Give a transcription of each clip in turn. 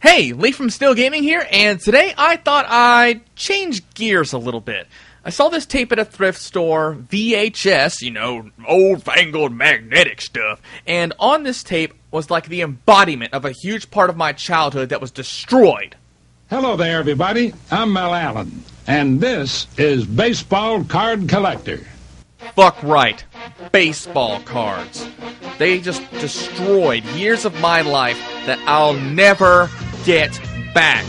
Hey, Lee from Still Gaming here, and today I thought I'd change gears a little bit. I saw this tape at a thrift store, VHS, you know, old-fangled magnetic stuff, and on this tape was like the embodiment of a huge part of my childhood that was destroyed. Hello there, everybody. I'm Mel Allen, and this is Baseball Card Collector. Fuck right. Baseball cards. They just destroyed years of my life that I'll never get back.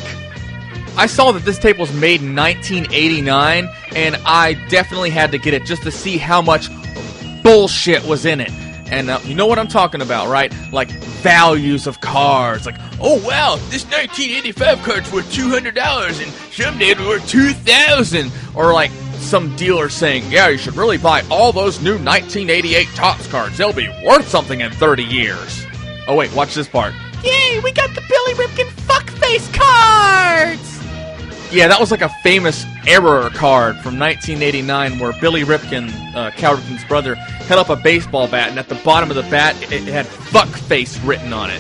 I saw that this tape was made in 1989, and I definitely had to get it just to see how much bullshit was in it. And you know what I'm talking about, right? Like, values of cards. Like, oh wow, this 1985 card's worth $200, and someday it'll be worth $2,000. Or like, some dealer saying, yeah, you should really buy all those new 1988 Topps cards. They'll be worth something in 30 years. Oh wait, watch this part. Yay, we got the Billy Ripken fuckface cards! Yeah, that was like a famous error card from 1989 where Billy Ripken, Cal Ripken's brother, held up a baseball bat, and at the bottom of the bat, it had fuckface written on it.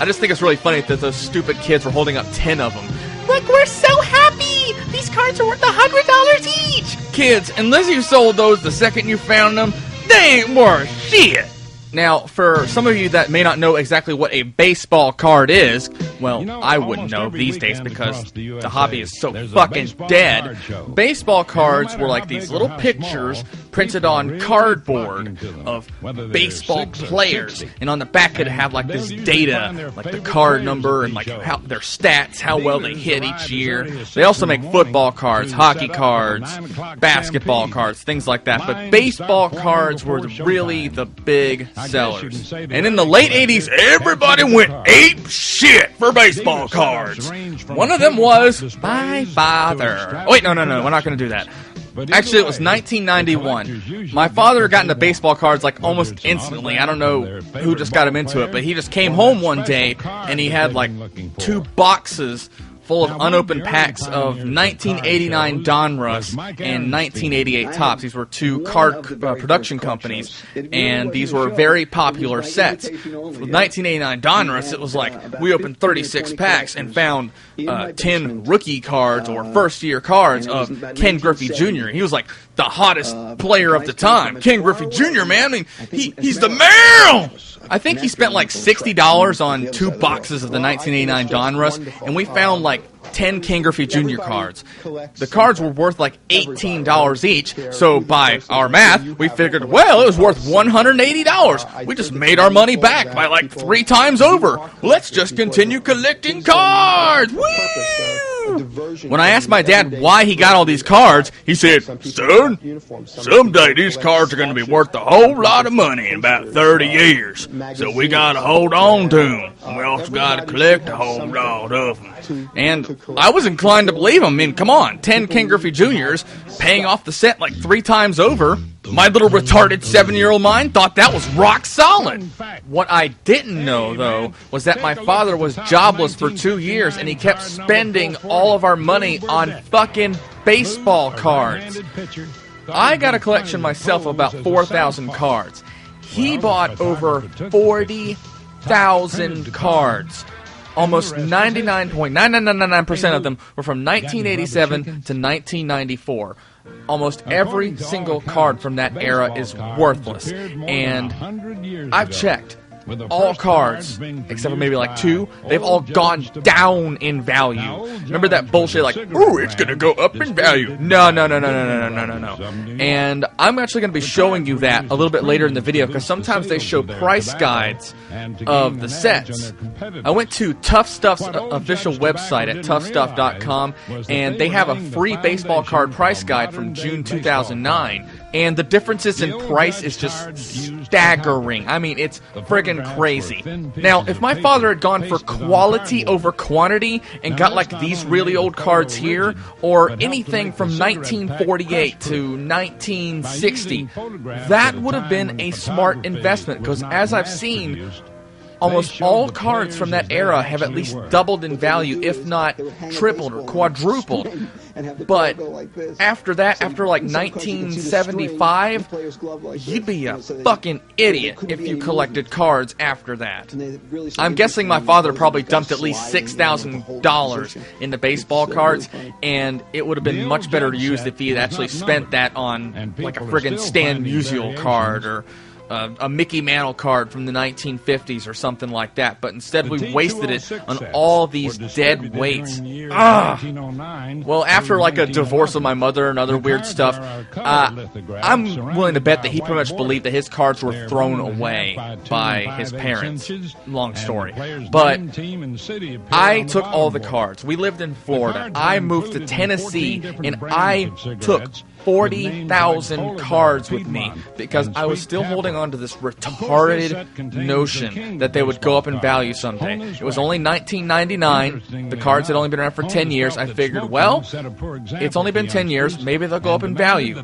I just think it's really funny that those stupid kids were holding up 10 of them. Look, we're so happy! These cards are worth $100 each! Kids, unless you sold those the second you found them, they ain't worth shit! Now, for some of you that may not know exactly what a baseball card is, well, I wouldn't know these days because the hobby is so fucking dead. Baseball cards were like these little pictures printed on cardboard of baseball players, and on the back it'd have like this data, like the card number and like how their stats, how well they hit each year. They also make football cards, hockey cards, basketball cards, things like that. But baseball cards were really the big sellers. And in the late 80s, everybody went ape shit for baseball cards. One of them was my father. Oh, wait, no, we're not going to do that. Actually, it was 1991. My father got into baseball cards like almost instantly. I don't know who just got him into it, but he just came home one day and he had like 2 boxes full of unopened packs of 1989 Donruss and 1988 Topps. These were 2 card production companies, and these were very popular sets. With 1989 Donruss, it was like we opened 36 packs and found 10 rookie cards or first-year cards of Ken Griffey Jr. He was like the hottest player of the time. Ken Griffey Jr., man, I mean, he's the man! I think he spent like $60 on 2 boxes of the 1989 Donruss, and we found like 10 Ken Griffey Jr. cards. The cards were worth like $18 each, so by our math, we figured, well, it was worth $180. We just made our money back by like 3 times over. Let's just continue collecting cards! Woo! When I asked my dad why he got all these cards, he said, son, someday these cards are going to be worth a whole lot of money in about 30 years. So we got to hold on to them. We also got to collect a whole lot of them. And I was inclined to believe him. I mean, come on, 10 Ken Griffey Jr.'s paying off the set like 3 times over. My little retarded 7-year-old mind thought that was rock solid. What I didn't know, though, was that my father was jobless for 2 years and he kept spending all of our money on fucking baseball cards. I got a collection myself of about 4,000 cards. He bought over 40,000 cards. Almost 99.9999% of them were from 1987 to 1994. Almost every single card from that era is worthless. And I've checked. All cards, except for maybe like 2, they've all gone down in value. Remember that bullshit like, ooh, it's gonna go up in value. No. And I'm actually gonna be showing you that a little bit later in the video, because sometimes they show price guides of the sets. I went to Tough Stuff's official website at toughstuff.com, and they have a free baseball card price guide from June 2009. And the differences in price is just staggering. I mean, it's friggin' crazy. Now, if my father had gone for quality over quantity and got like these really old cards here, or anything from 1948 to 1960, that would have been a smart investment, because as I've seen, almost all cards from that era have at least doubled in value, if not tripled or quadrupled. But after that, after like 1975, you'd be a fucking idiot if you collected cards after that. I'm guessing my father probably dumped at least $6,000 into baseball cards, and it would have been much better used if he had actually spent that on like a friggin' Stan Musial card or a Mickey Mantle card from the 1950s or something like that, but instead we wasted it on all these dead weights. Well, after like a divorce of my mother and other weird stuff, I'm willing to bet that he pretty much believed that his cards were thrown away by his parents. Long story. But I took all the cards. We lived in Florida. I moved to Tennessee, and I took 40,000 cards with me because I was still holding on to this retarded notion that they would go up in value someday. It was only 1999. The cards had only been around for 10 years. I figured, well, it's only been 10 years. Maybe they'll go up in value.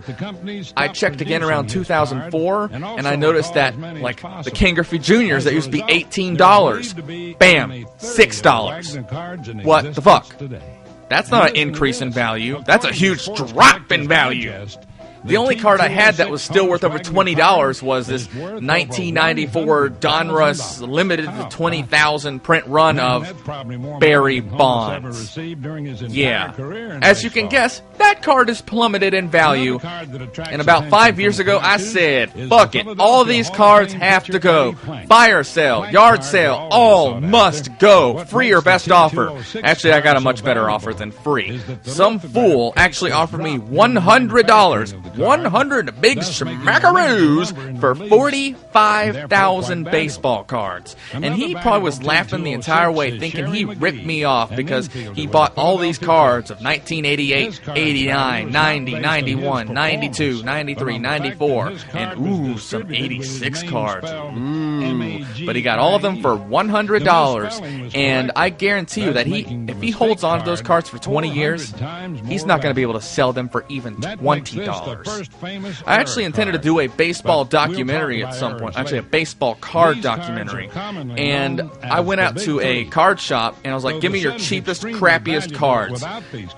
I checked again around 2004, and I noticed that, like, the Ken Griffey Juniors that used to be $18, bam, $6. What the fuck? That's not an increase in value. That's a huge drop in value. The only card I had that was still worth over $20 was this 1994 Donruss limited to 20,000 print run of Barry Bonds. Yeah. As you can guess, that card has plummeted in value. And about 5 years ago, I said, fuck it. All these cards have to go. Fire sale, yard sale, all must go. Free or best offer. Actually, I got a much better offer than free. Some fool actually offered me $100. 100 big smackaroos for 45,000 baseball cards. And he probably was laughing the entire way, thinking he ripped me off because he bought all these cards of 1988, 89, 90, 91, 92, 93, 94, and ooh, some 86 cards. Ooh. But he got all of them for $100. And I guarantee you that if he holds on to those cards for 20 years, he's not going to be able to sell them for even $20. I actually intended to do a baseball documentary at some point. Actually, a baseball card documentary. And I went out to a card shop, and I was like, give me your cheapest, crappiest cards.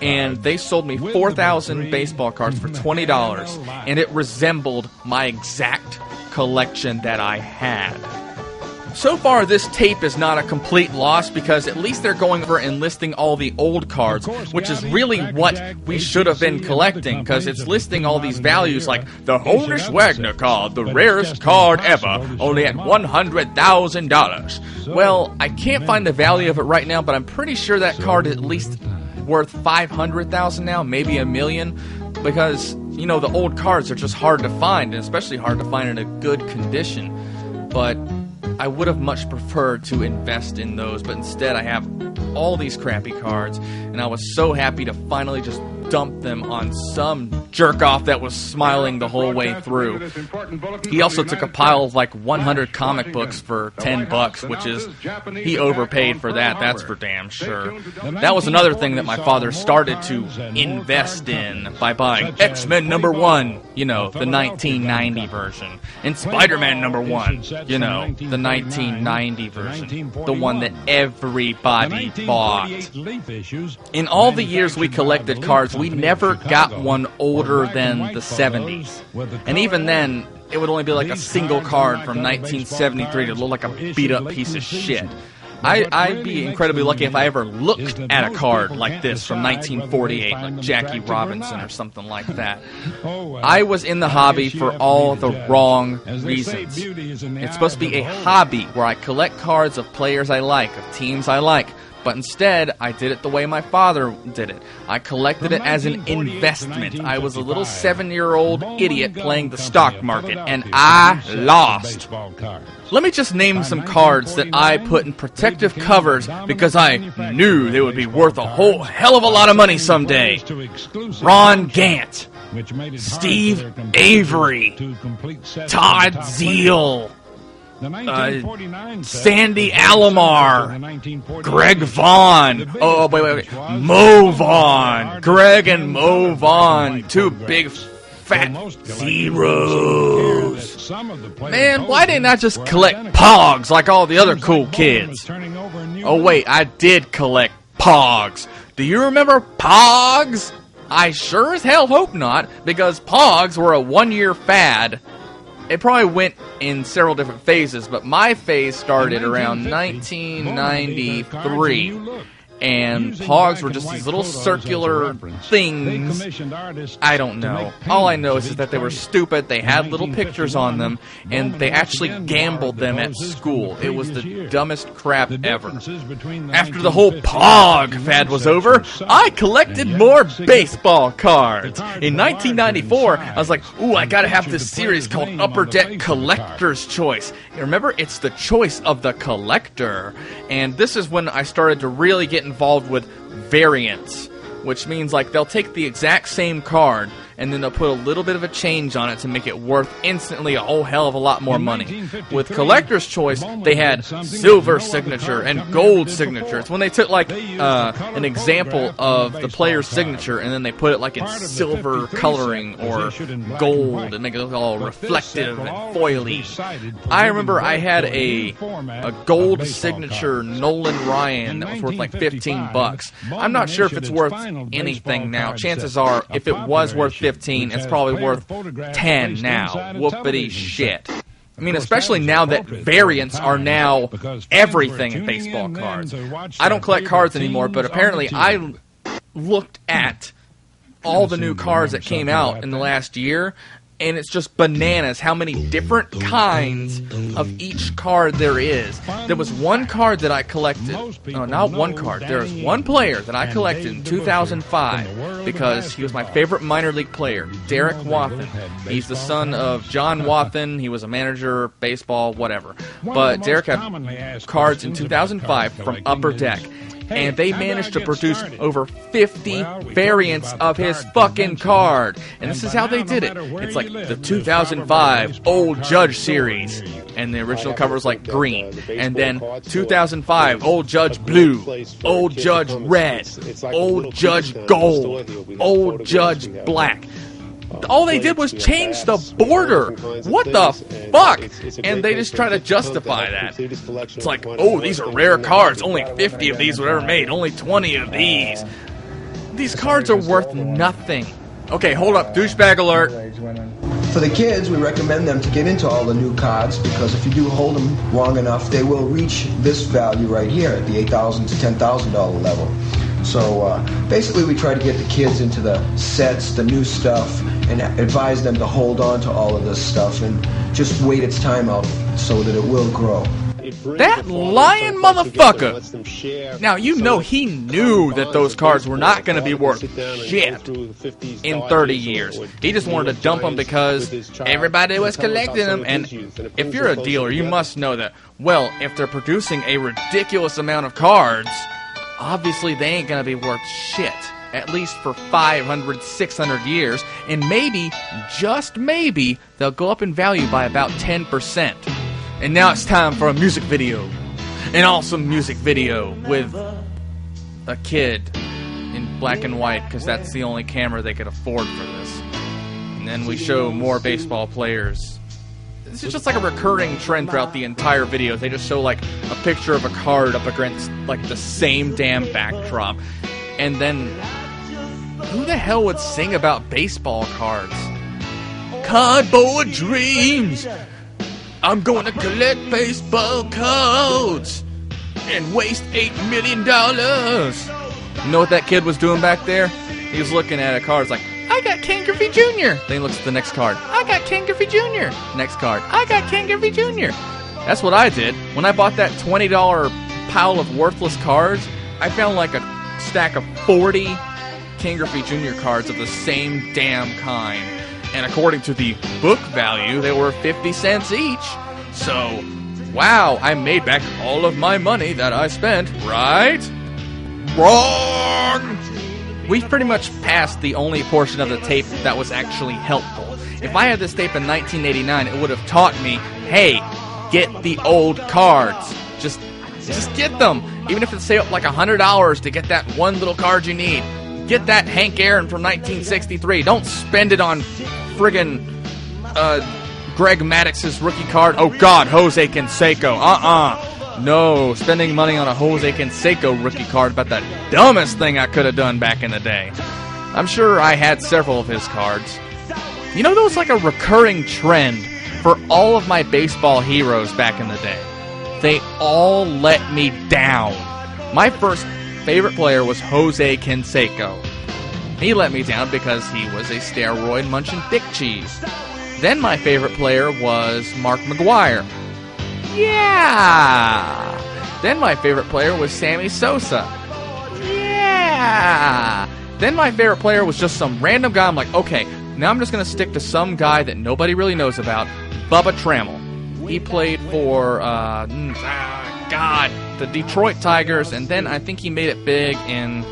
And they sold me 4,000 baseball cards for $20. And it resembled my exact collection that I had. So far, this tape is not a complete loss because at least they're going over and listing all the old cards, which is really what we should have been collecting, because it's listing all these values like the Honus Wagner card, the rarest card ever, only at $100,000. Well, I can't find the value of it right now, but I'm pretty sure that card is at least worth $500,000 now, maybe $1 million, because, you know, the old cards are just hard to find, and especially hard to find in a good condition. But I would have much preferred to invest in those, but instead I have all these crappy cards, and I was so happy to finally just dump them on some jerk-off that was smiling the whole way through. He also took a pile of like 100 comic books for $10, which is, he overpaid for that, that's for damn sure. That was another thing that my father started to invest in by buying X-Men #1, you know, the 1990 version, and Spider-Man #1, you know, the 1990 version, the one that everybody bought. In all the years we collected cards, we never got one older than the 70s. And even then, it would only be like a single card from 1973 to look like a beat-up piece of shit. I'd be incredibly lucky if I ever looked at a card like this from 1948, like Jackie Robinson or something like that. I was in the hobby for all the wrong reasons. It's supposed to be a hobby where I collect cards of players I like, of teams I like. But instead, I did it the way my father did it. I collected it as an investment. I was a little 7-year-old idiot playing the stock market, and I lost. Let me just name some cards that I put in protective covers because I knew they would be worth a whole hell of a lot of money someday. Ron Gant, Steve Avery, Todd Zeile, Sandy Alomar, Greg Vaughn, wait, Mo Vaughn, Greg and Mo Vaughn, two big fat zeros. Man, why didn't I just collect Pogs like all the other cool kids? Oh wait, I did collect Pogs. Do you remember Pogs? I sure as hell hope not, because Pogs were a one-year fad. It probably went in several different phases, but my phase started around 1993. And Pogs were just these little circular things. I don't know. All I know is that they were stupid, they had little pictures on them, and they actually gambled them at school. It was the dumbest crap ever. After the whole Pog fad was over, I collected more baseball cards. In 1994, I was like, ooh, I gotta have this series called Upper Deck Collector's Choice. And remember, it's the choice of the collector. And this is when I started to really get involved with variants, which means like they'll take the exact same card and then they'll put a little bit of a change on it to make it worth instantly a whole hell of a lot more money. With Collector's Choice, they had silver signature and gold signature. It's when they took like an example of the player's signature and then they put it like in silver coloring or gold and make it look all reflective and foily. I remember I had a gold signature Nolan Ryan that was worth like $15. I'm not sure if it's worth anything now. Chances are, if it was worth 15, it's probably worth 10 now. Whoopity shit. I mean, especially now that variants are now everything in baseball cards. I don't collect cards anymore, but apparently I looked at all the new cards that came out in the last year, and it's just bananas how many different kinds of each card there is. There was one card that I collected. No, not one card. There was one player that I collected in 2005 because he was my favorite minor league player, Derek Wathen. He's the son of John Wathen. He was a manager, baseball, whatever. But Derek had cards in 2005 from Upper Deck. And they managed to produce over 50 variants of his fucking card. And this is how they did it. It's like the 2005 Old Judge series. And the original cover was like green. And then 2005 Old Judge blue, Old Judge red, Old Judge gold, Old Judge black. All they did was change the border. What the fuck? And they just try to justify that. It's like, oh, these are rare cards. Only 50 of these were ever made. Only 20 of these. These cards are worth nothing. Okay, hold up. Douchebag alert. For the kids, we recommend them to get into all the new cards because if you do hold them long enough, they will reach this value right here at the $8,000 to $10,000 level. So basically we try to get the kids into the sets, the new stuff, and advise them to hold on to all of this stuff and just wait its time out so that it will grow. That lying motherfucker! Now, you know he knew that those cards were not going to be worth shit in 30 years. He just wanted to dump them because everybody was collecting them. And if you're a dealer, you must know that, well, if they're producing a ridiculous amount of cards, obviously they ain't going to be worth shit. At least for 500, 600 years. And maybe, just maybe, they'll go up in value by about 10%. And now it's time for a music video. An awesome music video with a kid in black and white, because that's the only camera they could afford for this. And then we show more baseball players. This is just like a recurring trend throughout the entire video. They just show like a picture of a card up against like the same damn backdrop. And then, who the hell would sing about baseball cards? Cardboard dreams! I'm going to collect baseball cards and waste $8 million. You know what that kid was doing back there? He was looking at a card. It's like, I got Ken Griffey Jr. Then he looks at the next card. I got Ken Griffey Jr. Next card. I got Ken Griffey Jr. That's what I did. When I bought that $20 pile of worthless cards, I found like a stack of 40 Ken Griffey Jr. cards of the same damn kind. And according to the book value, they were 50 cents each. So, wow, I made back all of my money that I spent, right? Wrong! We've pretty much passed the only portion of the tape that was actually helpful. If I had this tape in 1989, it would have taught me, hey, get the old cards. Just get them. Even if it's, say, like $100 to get that one little card you need. Get that Hank Aaron from 1963. Don't spend it on friggin' Greg Maddox's rookie card. Oh, God, Jose Canseco. No, spending money on a Jose Canseco rookie card about the dumbest thing I could have done back in the day. I'm sure I had several of his cards. You know, there was like a recurring trend for all of my baseball heroes back in the day. They all let me down. My first favorite player was Jose Canseco. He let me down because he was a steroid-munching dick cheese. Then my favorite player was Mark McGwire. Yeah! Then my favorite player was Sammy Sosa. Yeah! Then my favorite player was just some random guy. I'm like, okay, now I'm just going to stick to some guy that nobody really knows about, Bubba Trammell. He played for, the Detroit Tigers, and then I think he made it big in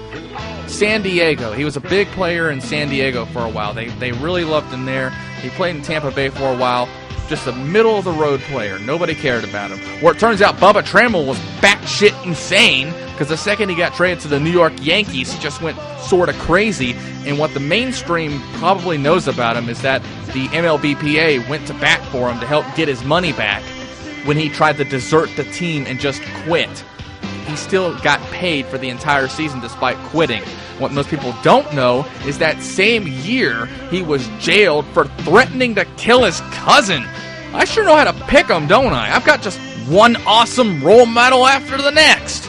San Diego. He was a big player in San Diego for a while. They really loved him there. He played in Tampa Bay for a while. Just a middle-of-the-road player. Nobody cared about him. Where it turns out Bubba Trammell was batshit insane, because the second he got traded to the New York Yankees, he just went sort of crazy. And what the mainstream probably knows about him is that the MLBPA went to bat for him to help get his money back when he tried to desert the team and just quit. He still got paid for the entire season despite quitting. What most people don't know is that same year he was jailed for threatening to kill his cousin. I sure know how to pick them, don't I? I've got just one awesome role model after the next.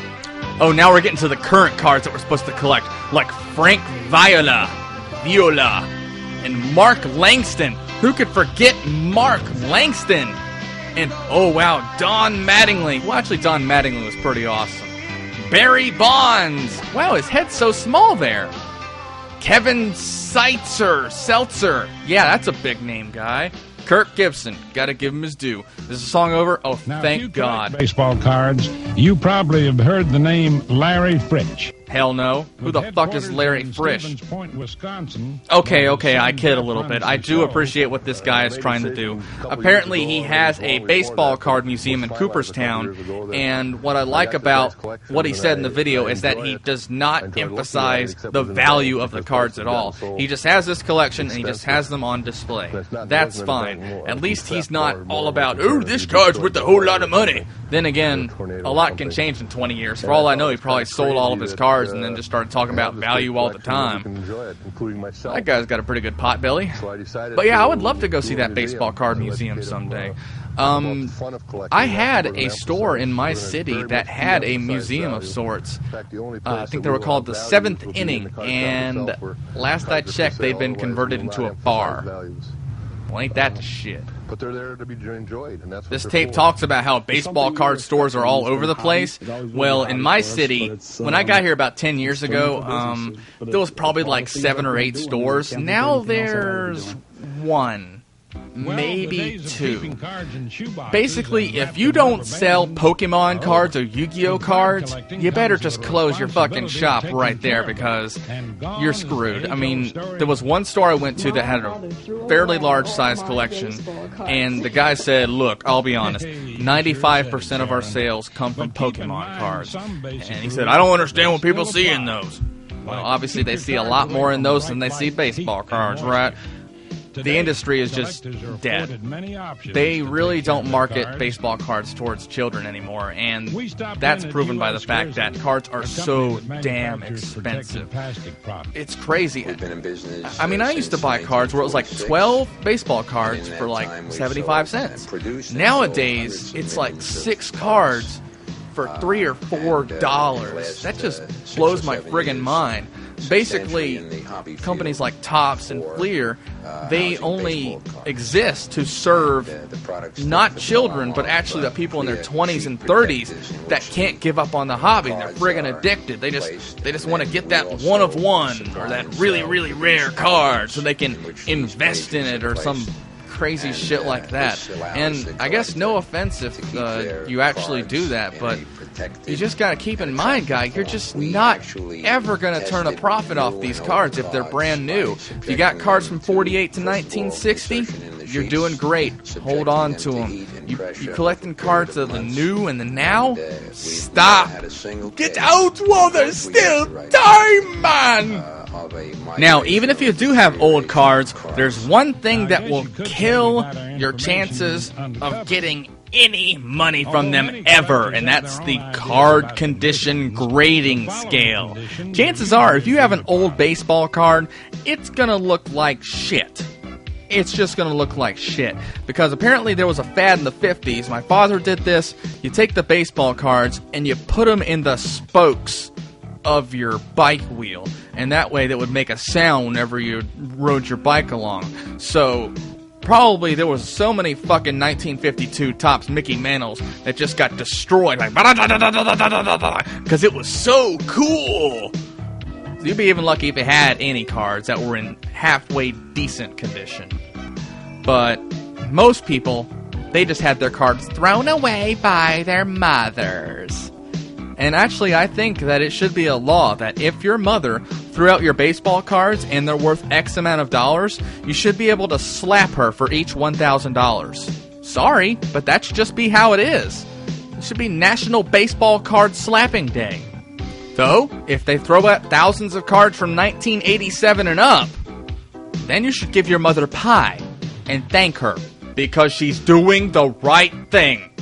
Oh, now we're getting to the current cards that we're supposed to collect, like Frank Viola, and Mark Langston. Who could forget Mark Langston? And, oh wow, Don Mattingly. Well, actually, Don Mattingly was pretty awesome. Barry Bonds. Wow, his head's so small there. Kevin Seltzer. Yeah, that's a big name guy. Kirk Gibson. Gotta give him his due. Is the song over? Oh, now, thank God. Baseball cards. You probably have heard the name Larry Fritsch. Hell no. Who the fuck is Larry Frisch? Point, Wisconsin. Okay, I kid a little bit. I do appreciate what this guy is trying to do. Apparently, he has a baseball card museum in Cooperstown, and what I like about what he said in the video is that he does not emphasize the value of the cards at all. He just has this collection, and he just has them on display. That's fine. At least he's not all about, oh, this card's worth a whole lot of money. Then again, a lot can change in 20 years. For all I know, he probably sold all of his cards and then just started talking about value all the time. That guy's got a pretty good pot belly. But yeah, I would love to go see that baseball card museum someday. I had a store in my city that had a museum of sorts. I think they were called the Seventh Inning, and last I checked, they'd been converted into a bar. Well, ain't that the shit. But they're there to be enjoyed, and that's what this tape talks about how baseball card stores are all over the place. Well, in my city, when I got here about 10 years ago, there was probably like 7 or 8 stores. Now there's 1. Maybe 2. Basically, if you don't sell Pokemon cards or Yu-Gi-Oh cards, you better just close your fucking shop right there, because you're screwed. I mean, there was one store I went to that had a fairly large size collection, and the guy said, look, I'll be honest, 95% of our sales come from Pokemon cards. And he said, I don't understand what people see in those. Well, obviously they see a lot more in those than they see baseball cards, right? The industry is just dead. They really don't market baseball cards towards children anymore, and that's proven by the fact that cards are so damn expensive. It's crazy. I mean, I used to buy cards where it was like 12 baseball cards for like 75 cents. Nowadays, it's like 6 cards for $3 or $4. That just blows my friggin' mind. Basically, companies like Topps and Fleer, they only exist to serve not children, but actually the people in their 20s and 30s that can't give up on the hobby. They're friggin' addicted. They just want to get that one of one or that really, really rare card so they can invest in it or some crazy shit like that. And I guess no offense if you actually do that, but you just gotta keep in mind, guy, you're just not ever gonna turn a profit off these cards if they're brand new. If you got cards from 48 to 1960, you're doing great. Hold on to them. You collecting cards of the new and the now? Stop. Get out while there's still time, man! Now, even if you do have old cards, there's one thing that will kill your chances of getting any money from them ever, and that's the card condition grading scale. Chances are, if you have an old baseball card, it's gonna look like shit. It's just gonna look like shit. Because apparently there was a fad in the 50s. My father did this. You take the baseball cards and you put them in the spokes of your bike wheel, and that way that would make a sound whenever you rode your bike along. So probably there was so many fucking 1952 Topps Mickey Mantles that just got destroyed, like, because it was so cool. So you'd be even lucky if you had any cards that were in halfway decent condition. But most people, they just had their cards thrown away by their mothers. And actually, I think that it should be a law that if your mother threw out your baseball cards and they're worth X amount of dollars, you should be able to slap her for each $1,000. Sorry, but that should just be how it is. It should be National Baseball Card Slapping Day. Though, if they throw out thousands of cards from 1987 and up, then you should give your mother pie and thank her because she's doing the right thing.